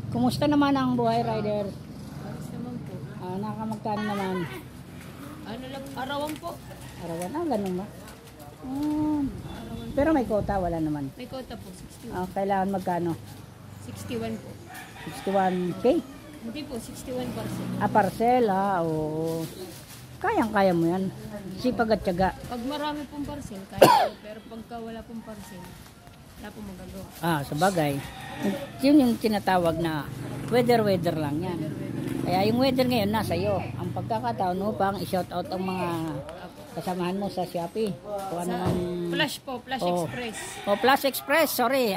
Kumusta naman ang buhay, rider? Ayos naman po. Nakamagkano naman? Ano lang, arawan po. Arawan, ganun ba? Arawan. Pero may quota, wala naman. May kota po, 61. Kailangan magkano? 61 po. 61K? Hindi po, 61 parcel. Parcel, oo. Kayang-kaya mo yan. Sipag at tiyaga. Pag marami pong parcel, kaya po. Pero pagka wala pong parcel, wala pong magagawa. Sabagay. Yun yung tinatawag na weather lang yan. Kaya yung weather ngayon nasa iyo. Ang pagkakataon upang i-shout out ang mga kasamahan mo sa Shopee. Kung ano man... Flash po, Flash Express. Flash Express, sorry.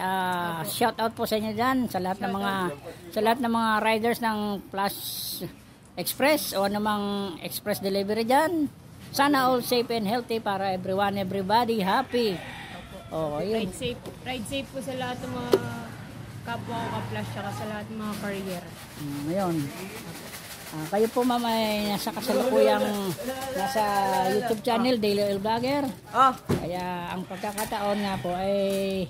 Shout out po sa inyo dyan sa lahat ng mga riders ng Flash Express o namang express delivery dyan. Sana all safe and healthy para everybody happy. Yun. Ride safe po sa lahat ng mga kapwa ko ka-flash saka sa lahat ng mga carrier. Ngayon. Kayo po ma'am ay nasa kasalukuyang nasa YouTube channel Daily Oil Vlogger. Kaya ang pagkakataon nga po ay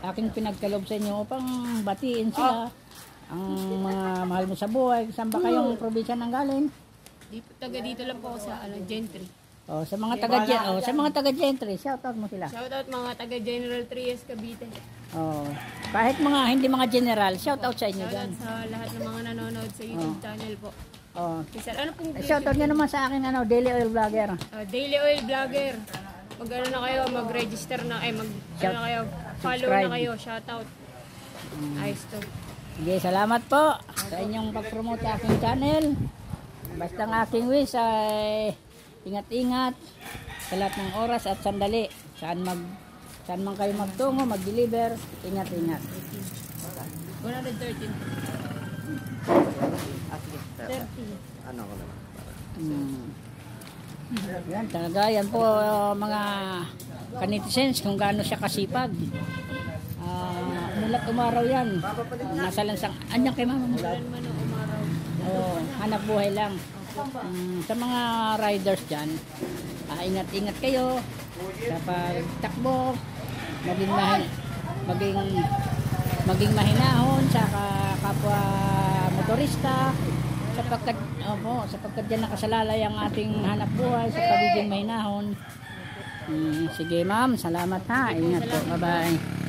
aking pinagkalob sa inyo upang batiin sila. Ang mga mahal mo sa buhay. Saan ba kayong probinsya nang galing? Dito lang po ako sa Gentry. Sa mga taga Gentry, shoutout mo sila. Shoutout mga taga General Trias Cavite. Kahit mga hindi mga general, shoutout sa inyo dyan. Shoutout sa lahat ng mga nanonood sa YouTube channel po. Ano pong shoutout nyo naman sa akin Daily Oil Vlogger. Daily Oil Vlogger. Mag na kayo, mag-register na follow na kayo, shoutout. Ayos to. Sige, salamat po sa inyong pag-promote sa aking channel. Basta ang aking wish ay ingat-ingat sa lahat ng oras at sandali. Saan man kayo magtungo, mag-deliver, ingat-ingat. 113. 30. Ano ko naman? Yan, talaga. Yan po mga kanitizens kung gaano siya kasipag. Mulat umaraw yan. Nasa lansang. Anyan kay mama? Mulan man o umaraw. Hanap buhay lang. Sa mga riders dyan, ingat-ingat kayo sa pagtakbo, maging mahinahon sa kapwa motorista sapagkat dyan nakasalalay ang ating hanap buhay sa pagiging mahinahon. Sige ma'am, salamat ha. Ingat po. Bye-bye.